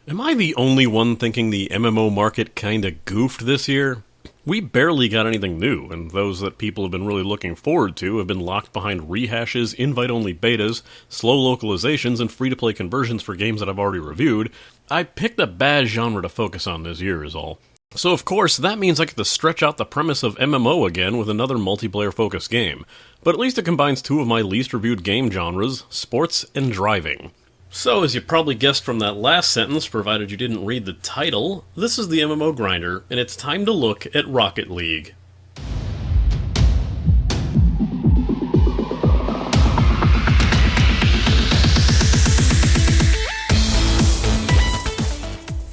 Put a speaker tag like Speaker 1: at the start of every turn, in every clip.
Speaker 1: Am I the only one thinking the MMO market kinda goofed this year? We barely got anything new, and those that people have been really looking forward to have been locked behind rehashes, invite-only betas, slow localizations, and free-to-play conversions for games that I've already reviewed. I picked a bad genre to focus on this year is all. So of course, that means I get to stretch out the premise of MMO again with another multiplayer-focused game. But at least it combines two of my least reviewed game genres, sports and driving. So, as you probably guessed from that last sentence, provided you didn't read the title, this is the MMO Grinder, and it's time to look at Rocket League.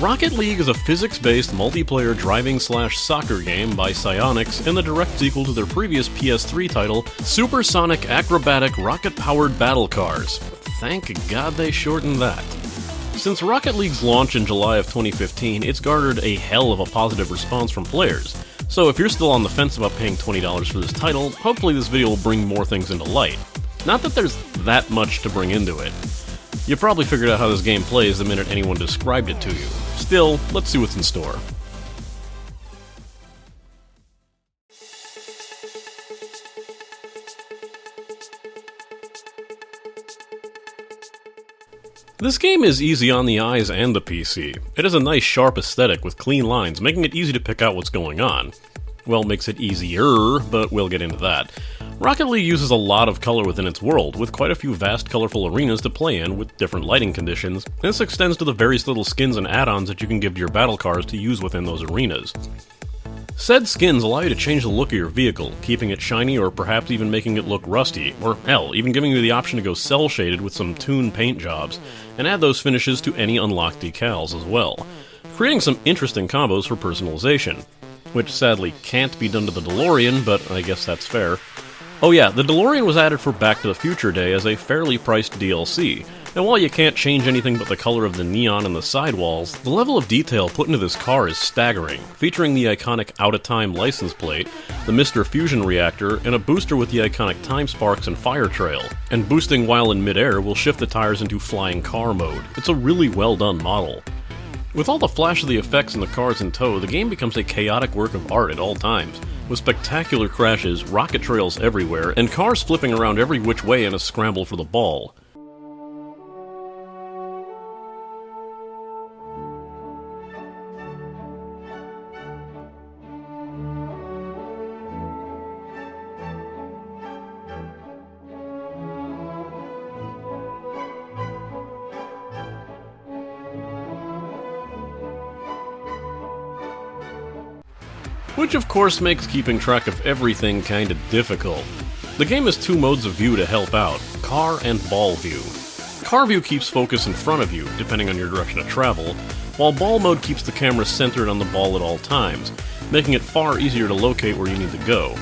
Speaker 1: Rocket League is a physics-based multiplayer driving/soccer game by Psyonix and the direct sequel to their previous PS3 title, Supersonic Acrobatic Rocket-Powered Battle Cars. Thank God they shortened that. Since Rocket League's launch in July of 2015, it's garnered a hell of a positive response from players. So if you're still on the fence about paying $20 for this title, hopefully this video will bring more things into light. Not that there's that much to bring into it. You probably figured out how this game plays the minute anyone described it to you. Still, let's see what's in store. This game is easy on the eyes and the PC. It has a nice sharp aesthetic with clean lines, making it easy to pick out what's going on. Well, makes it easier, but we'll get into that. Rocket League uses a lot of color within its world, with quite a few vast, colorful arenas to play in with different lighting conditions, and this extends to the various little skins and add-ons that you can give to your battle cars to use within those arenas. Said skins allow you to change the look of your vehicle, keeping it shiny or perhaps even making it look rusty, or hell, even giving you the option to go cel-shaded with some tuned paint jobs, and add those finishes to any unlocked decals as well, creating some interesting combos for personalization, which sadly can't be done to the DeLorean, but I guess that's fair. Oh yeah, the DeLorean was added for Back to the Future Day as a fairly priced DLC, and while you can't change anything but the color of the neon and the sidewalls, the level of detail put into this car is staggering, featuring the iconic out-of-time license plate, the Mr. Fusion reactor, and a booster with the iconic time sparks and fire trail. And boosting while in midair will shift the tires into flying car mode. It's a really well done model. With all the flash of the effects and the cars in tow, the game becomes a chaotic work of art at all times, with spectacular crashes, rocket trails everywhere, and cars flipping around every which way in a scramble for the ball. Which of course makes keeping track of everything kinda difficult. The game has two modes of view to help out, car and ball view. Car view keeps focus in front of you, depending on your direction of travel, while ball mode keeps the camera centered on the ball at all times, making it far easier to locate where you need to go.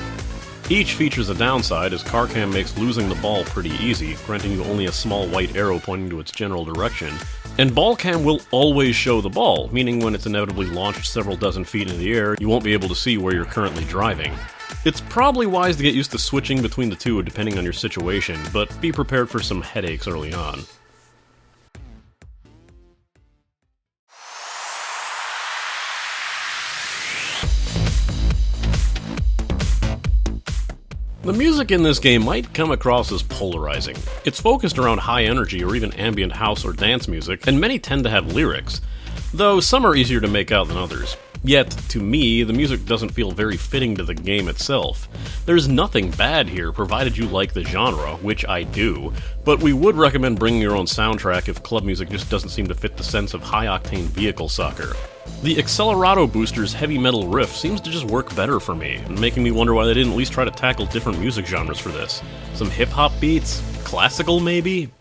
Speaker 1: Each features a downside, as car cam makes losing the ball pretty easy, granting you only a small white arrow pointing to its general direction. And ball cam will always show the ball, meaning when it's inevitably launched several dozen feet into the air, you won't be able to see where you're currently driving. It's probably wise to get used to switching between the two depending on your situation, but be prepared for some headaches early on. The music in this game might come across as polarizing. It's focused around high energy or even ambient house or dance music, and many tend to have lyrics, though some are easier to make out than others. Yet, to me, the music doesn't feel very fitting to the game itself. There's nothing bad here, provided you like the genre, which I do, but we would recommend bringing your own soundtrack if club music just doesn't seem to fit the sense of high-octane vehicle soccer. The Accelerado booster's heavy metal riff seems to just work better for me, making me wonder why they didn't at least try to tackle different music genres for this. Some hip-hop beats? Classical, maybe?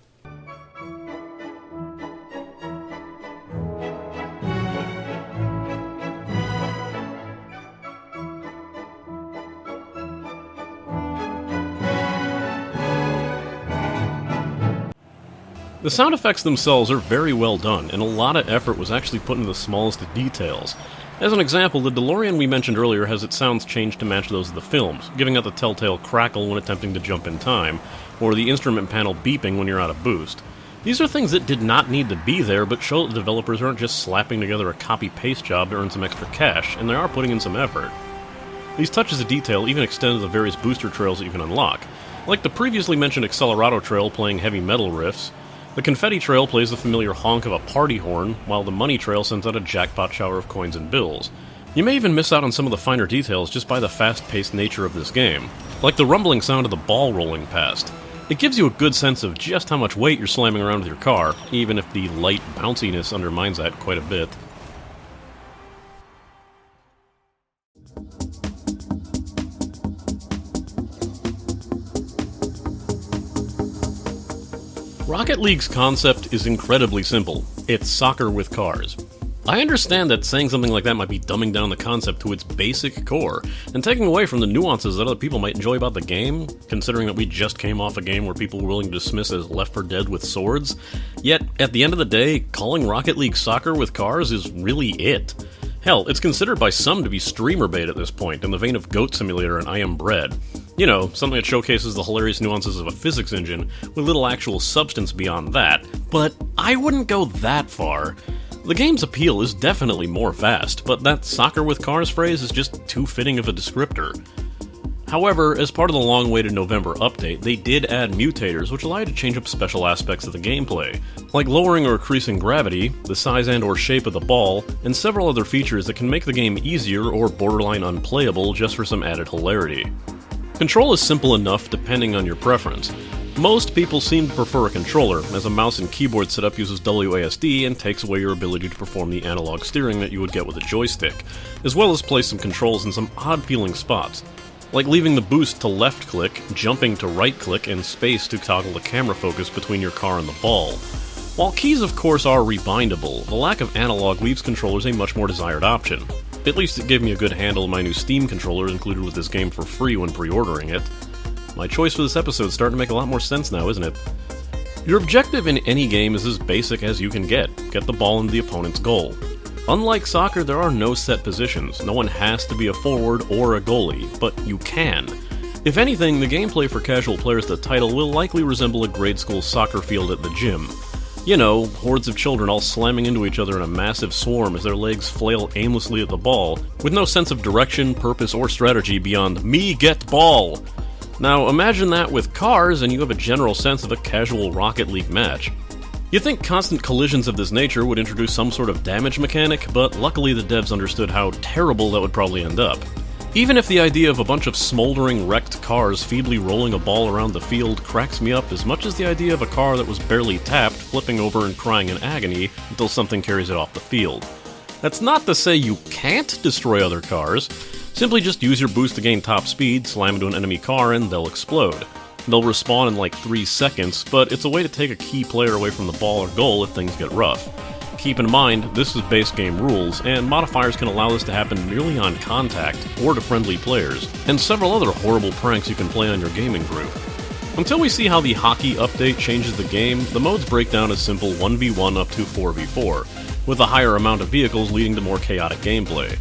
Speaker 1: The sound effects themselves are very well done, and a lot of effort was actually put into the smallest of details. As an example, the DeLorean we mentioned earlier has its sounds changed to match those of the films, giving out the telltale crackle when attempting to jump in time, or the instrument panel beeping when you're out of boost. These are things that did not need to be there, but show that the developers aren't just slapping together a copy-paste job to earn some extra cash, and they are putting in some effort. These touches of detail even extend to the various booster trails that you can unlock. Like the previously mentioned Accelerado Trail playing heavy metal riffs, the Confetti Trail plays the familiar honk of a party horn, while the Money Trail sends out a jackpot shower of coins and bills. You may even miss out on some of the finer details just by the fast-paced nature of this game, like the rumbling sound of the ball rolling past. It gives you a good sense of just how much weight you're slamming around with your car, even if the light bounciness undermines that quite a bit. Rocket League's concept is incredibly simple. It's soccer with cars. I understand that saying something like that might be dumbing down the concept to its basic core, and taking away from the nuances that other people might enjoy about the game, considering that we just came off a game where people were willing to dismiss as Left 4 Dead with swords. Yet, at the end of the day, calling Rocket League soccer with cars is really it. Hell, it's considered by some to be streamer bait at this point, in the vein of Goat Simulator and I Am Bread. You know, something that showcases the hilarious nuances of a physics engine, with little actual substance beyond that. But I wouldn't go that far. The game's appeal is definitely more vast, but that soccer with cars phrase is just too fitting of a descriptor. However, as part of the long-awaited November update, they did add mutators, which allow you to change up special aspects of the gameplay, like lowering or increasing gravity, the size and or shape of the ball, and several other features that can make the game easier or borderline unplayable just for some added hilarity. Control is simple enough depending on your preference. Most people seem to prefer a controller, as a mouse and keyboard setup uses WASD and takes away your ability to perform the analog steering that you would get with a joystick, as well as place some controls in some odd-feeling spots, like leaving the boost to left-click, jumping to right-click, and space to toggle the camera focus between your car and the ball. While keys of course are rebindable, the lack of analog leaves controllers a much more desired option. At least it gave me a good handle of my new Steam controller included with this game for free when pre-ordering it. My choice for this episode is starting to make a lot more sense now, isn't it? Your objective in any game is as basic as you can get the ball into the opponent's goal. Unlike soccer, there are no set positions. No one has to be a forward or a goalie, but you can. If anything, the gameplay for casual players of the title will likely resemble a grade school soccer field at the gym. You know, hordes of children all slamming into each other in a massive swarm as their legs flail aimlessly at the ball, with no sense of direction, purpose, or strategy beyond me get ball. Now imagine that with cars and you have a general sense of a casual Rocket League match. You'd think constant collisions of this nature would introduce some sort of damage mechanic, but luckily the devs understood how terrible that would probably end up. Even if the idea of a bunch of smoldering, wrecked cars feebly rolling a ball around the field cracks me up as much as the idea of a car that was barely tapped flipping over and crying in agony until something carries it off the field. That's not to say you can't destroy other cars. Simply just use your boost to gain top speed, slam into an enemy car, and they'll explode. They'll respawn in like 3 seconds, but it's a way to take a key player away from the ball or goal if things get rough. Keep in mind, this is base game rules, and modifiers can allow this to happen merely on contact, or to friendly players, and several other horrible pranks you can play on your gaming group. Until we see how the hockey update changes the game, the modes break down as simple 1v1 up to 4v4, with a higher amount of vehicles leading to more chaotic gameplay.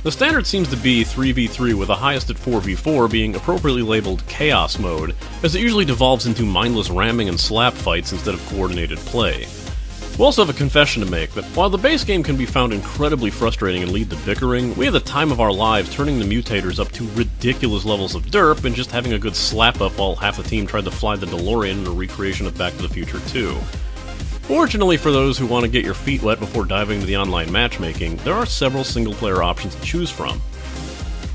Speaker 1: The standard seems to be 3v3 with the highest at 4v4 being appropriately labeled Chaos Mode, as it usually devolves into mindless ramming and slap fights instead of coordinated play. We also have a confession to make that while the base game can be found incredibly frustrating and lead to bickering, we had the time of our lives turning the mutators up to ridiculous levels of derp and just having a good slap up while half the team tried to fly the DeLorean in a recreation of Back to the Future 2. Fortunately for those who want to get your feet wet before diving into the online matchmaking, there are several single-player options to choose from.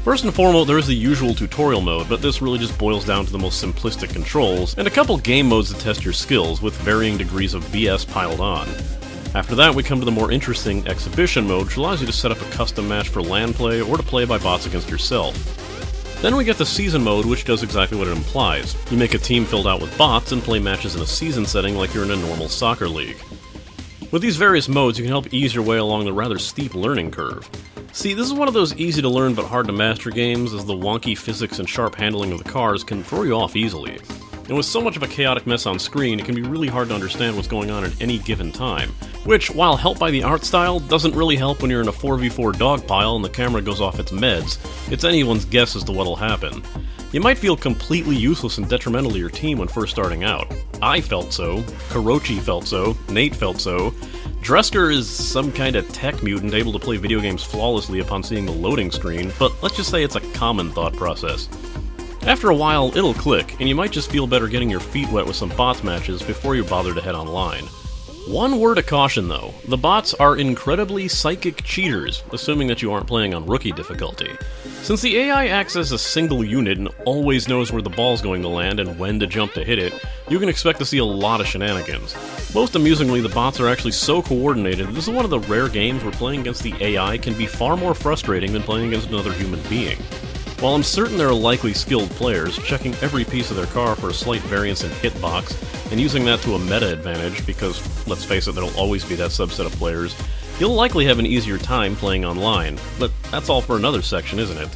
Speaker 1: First and foremost, there is the usual tutorial mode, but this really just boils down to the most simplistic controls, and a couple game modes to test your skills, with varying degrees of BS piled on. After that, we come to the more interesting exhibition mode, which allows you to set up a custom match for LAN play or to play by bots against yourself. Then we get the season mode, which does exactly what it implies. You make a team filled out with bots and play matches in a season setting like you're in a normal soccer league. With these various modes, you can help ease your way along the rather steep learning curve. See, this is one of those easy to learn but hard to master games, as the wonky physics and sharp handling of the cars can throw you off easily. And with so much of a chaotic mess on screen, it can be really hard to understand what's going on at any given time. Which, while helped by the art style, doesn't really help when you're in a 4v4 dog pile and the camera goes off its meds. It's anyone's guess as to what'll happen. You might feel completely useless and detrimental to your team when first starting out. I felt so, Kurochi felt so, Nate felt so. Dresker is some kind of tech mutant able to play video games flawlessly upon seeing the loading screen, but let's just say it's a common thought process. After a while, it'll click, and you might just feel better getting your feet wet with some bots matches before you bother to head online. One word of caution though, the bots are incredibly psychic cheaters, assuming that you aren't playing on rookie difficulty. Since the AI acts as a single unit and always knows where the ball's going to land and when to jump to hit it, you can expect to see a lot of shenanigans. Most amusingly, the bots are actually so coordinated that this is one of the rare games where playing against the AI can be far more frustrating than playing against another human being. While I'm certain there are likely skilled players, checking every piece of their car for a slight variance in hitbox, and using that to a meta advantage, because, let's face it, there'll always be that subset of players, you'll likely have an easier time playing online. But that's all for another section, isn't it?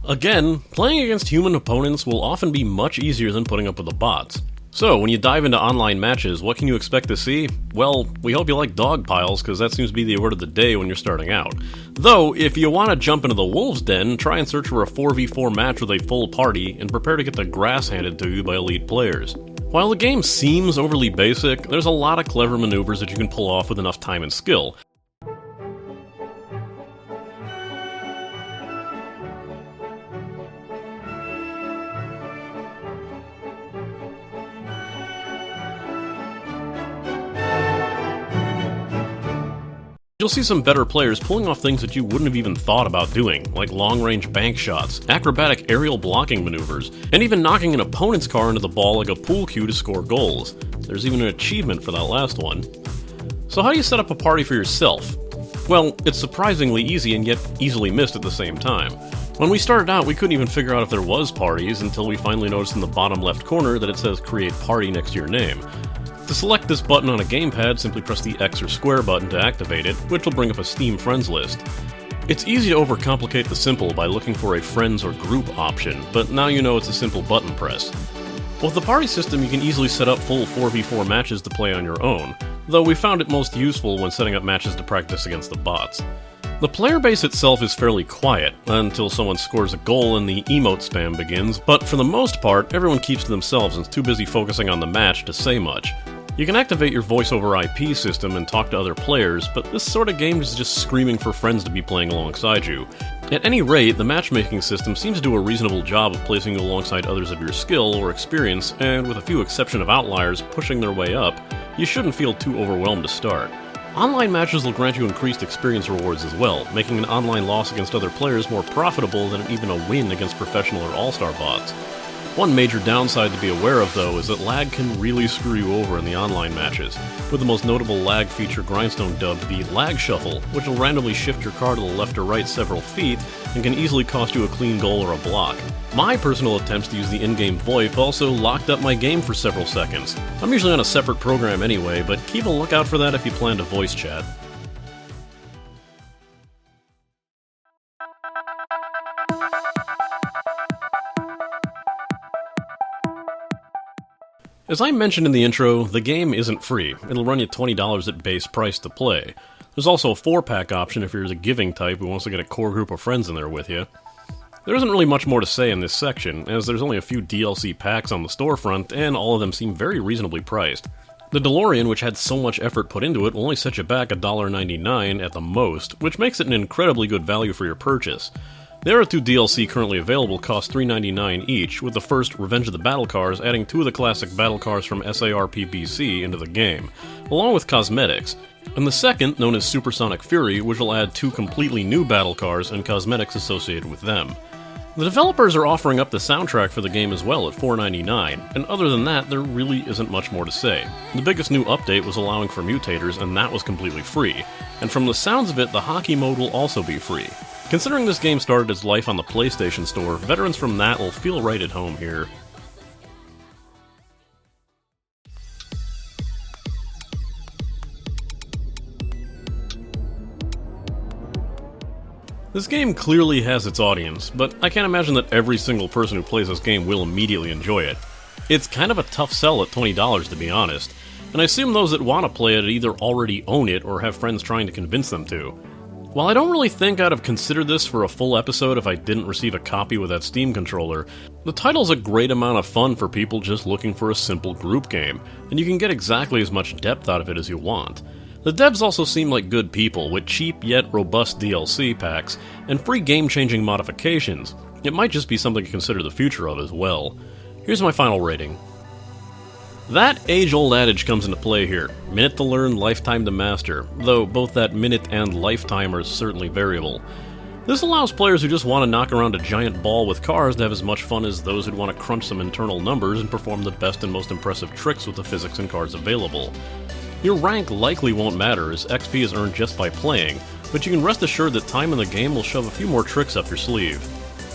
Speaker 1: Again, playing against human opponents will often be much easier than putting up with the bots. So, when you dive into online matches, what can you expect to see? Well, we hope you like dog piles, because that seems to be the order of the day when you're starting out. Though, if you want to jump into the wolf's den, try and search for a 4v4 match with a full party, and prepare to get the grass handed to you by elite players. While the game seems overly basic, there's a lot of clever maneuvers that you can pull off with enough time and skill. You'll see some better players pulling off things that you wouldn't have even thought about doing, like long-range bank shots, acrobatic aerial blocking maneuvers, and even knocking an opponent's car into the ball like a pool cue to score goals. There's even an achievement for that last one. So how do you set up a party for yourself? Well, it's surprisingly easy and yet easily missed at the same time. When we started out, we couldn't even figure out if there was parties until we finally noticed in the bottom left corner that it says Create Party next to your name. To select this button on a gamepad, simply press the X or square button to activate it, which will bring up a Steam Friends list. It's easy to overcomplicate the simple by looking for a Friends or Group option, but now you know it's a simple button press. With the party system, you can easily set up full 4v4 matches to play on your own, though we found it most useful when setting up matches to practice against the bots. The player base itself is fairly quiet, until someone scores a goal and the emote spam begins, but for the most part, everyone keeps to themselves and is too busy focusing on the match to say much. You can activate your voice over IP system and talk to other players, but this sort of game is just screaming for friends to be playing alongside you. At any rate, the matchmaking system seems to do a reasonable job of placing you alongside others of your skill or experience, and with a few exception of outliers pushing their way up, you shouldn't feel too overwhelmed to start. Online matches will grant you increased experience rewards as well, making an online loss against other players more profitable than even a win against professional or all-star bots. One major downside to be aware of, though, is that lag can really screw you over in the online matches, with the most notable lag feature Grindstone dubbed the lag shuffle, which will randomly shift your car to the left or right several feet and can easily cost you a clean goal or a block. My personal attempts to use the in-game VoIP also locked up my game for several seconds. I'm usually on a separate program anyway, but keep a lookout for that if you plan to voice chat. As I mentioned in the intro, the game isn't free. It'll run you $20 at base price to play. There's also a 4-pack option if you're the giving type who wants to get a core group of friends in there with you. There isn't really much more to say in this section, as there's only a few DLC packs on the storefront, and all of them seem very reasonably priced. The DeLorean, which had so much effort put into it, will only set you back $1.99 at the most, which makes it an incredibly good value for your purchase. The other 2 DLC currently available cost $3.99 each, with the first, Revenge of the Battle Cars, adding 2 of the classic battle cars from SARPBC into the game, along with cosmetics, and the second, known as Supersonic Fury, which will add 2 completely new battle cars and cosmetics associated with them. The developers are offering up the soundtrack for the game as well at $4.99, and other than that, there really isn't much more to say. The biggest new update was allowing for mutators, and that was completely free, and from the sounds of it, the hockey mode will also be free. Considering this game started its life on the PlayStation Store, veterans from that will feel right at home here. This game clearly has its audience, but I can't imagine that every single person who plays this game will immediately enjoy it. It's kind of a tough sell at $20 to be honest, and I assume those that want to play it either already own it or have friends trying to convince them to. While I don't really think I'd have considered this for a full episode if I didn't receive a copy with that Steam controller, the title's a great amount of fun for people just looking for a simple group game, and you can get exactly as much depth out of it as you want. The devs also seem like good people, with cheap yet robust DLC packs, and free game-changing modifications. It might just be something to consider the future of as well. Here's my final rating. That age-old adage comes into play here. Minute to learn, lifetime to master, though both that minute and lifetime are certainly variable. This allows players who just want to knock around a giant ball with cars to have as much fun as those who'd want to crunch some internal numbers and perform the best and most impressive tricks with the physics and cars available. Your rank likely won't matter, as XP is earned just by playing, but you can rest assured that time in the game will shove a few more tricks up your sleeve.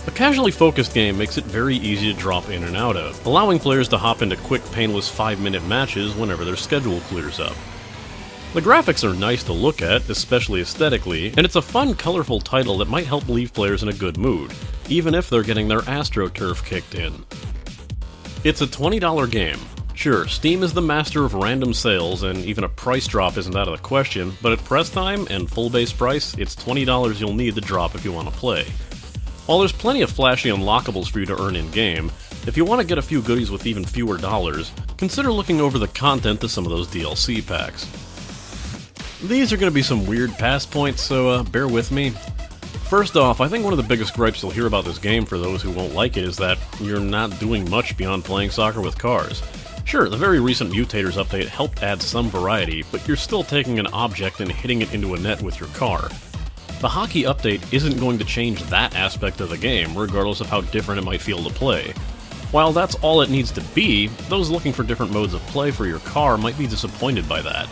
Speaker 1: A casually focused game makes it very easy to drop in and out of, allowing players to hop into quick, painless 5-minute matches whenever their schedule clears up. The graphics are nice to look at, especially aesthetically, and it's a fun, colorful title that might help leave players in a good mood, even if they're getting their AstroTurf kicked in. It's a $20 game. Sure, Steam is the master of random sales, and even a price drop isn't out of the question, but at press time and full base price, it's $20 you'll need to drop if you want to play. While there's plenty of flashy unlockables for you to earn in-game, if you want to get a few goodies with even fewer dollars, consider looking over the content to some of those DLC packs. These are going to be some weird pass points, so bear with me. First off, I think one of the biggest gripes you'll hear about this game for those who won't like it is that you're not doing much beyond playing soccer with cars. Sure, the very recent Mutators update helped add some variety, but you're still taking an object and hitting it into a net with your car. The hockey update isn't going to change that aspect of the game, regardless of how different it might feel to play. While that's all it needs to be, those looking for different modes of play for your car might be disappointed by that.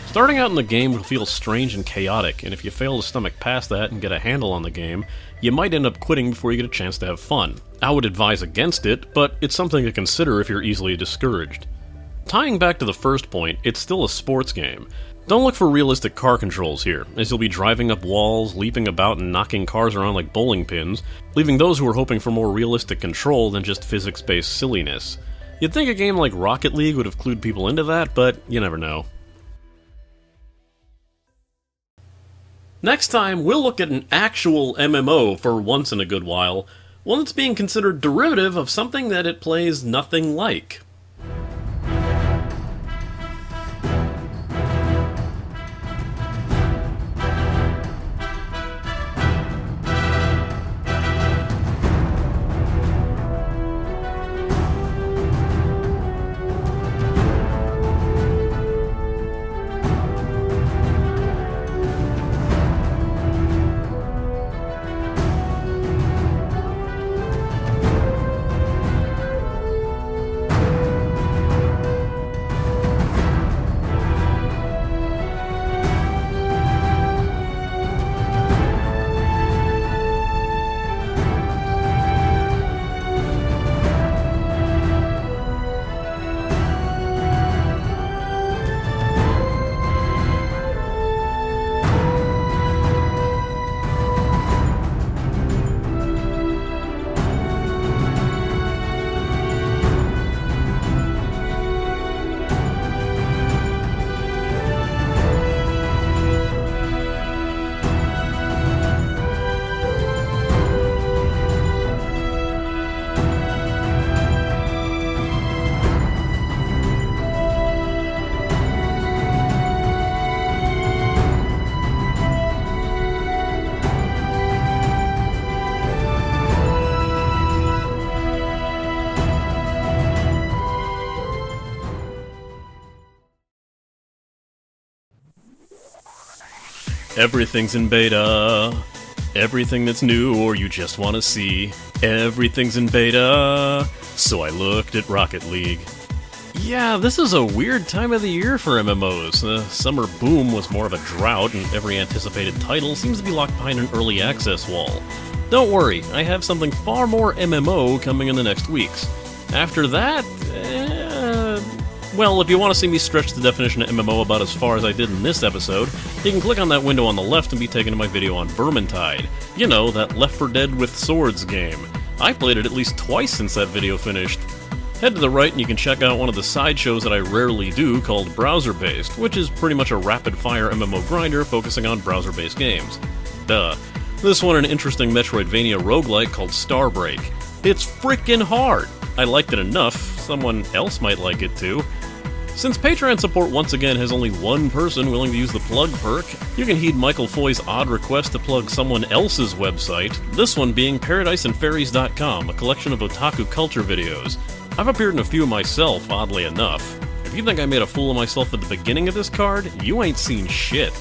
Speaker 1: Starting out in the game will feel strange and chaotic, and if you fail to stomach past that and get a handle on the game, you might end up quitting before you get a chance to have fun. I would advise against it, but it's something to consider if you're easily discouraged. Tying back to the first point, it's still a sports game. Don't look for realistic car controls here, as you'll be driving up walls, leaping about and knocking cars around like bowling pins, leaving those who are hoping for more realistic control than just physics-based silliness. You'd think a game like Rocket League would have clued people into that, but you never know. Next time, we'll look at an actual MMO for once in a good while, one that's being considered derivative of something that it plays nothing like. Everything's in beta. Everything that's new or you just want to see. Everything's in beta. So I looked at Rocket League. Yeah, this is a weird time of the year for MMOs. The summer boom was more of a drought, and every anticipated title seems to be locked behind an early access wall. Don't worry, I have something far more MMO coming in the next weeks. After that, well, if you want to see me stretch the definition of MMO about as far as I did in this episode, you can click on that window on the left and be taken to my video on Vermintide. You know, that Left 4 Dead with swords game. I played it at least twice since that video finished. Head to the right and you can check out one of the side shows that I rarely do called Browser-Based, which is pretty much a rapid-fire MMO grinder focusing on browser-based games. Duh. This one an interesting Metroidvania roguelike called Starbreak. It's frickin' hard! I liked it enough, someone else might like it too. Since Patreon support once again has only one person willing to use the plug perk, you can heed Michael Foy's odd request to plug someone else's website, this one being ParadiseandFairies.com, a collection of otaku culture videos. I've appeared in a few myself, oddly enough. If you think I made a fool of myself at the beginning of this card, you ain't seen shit.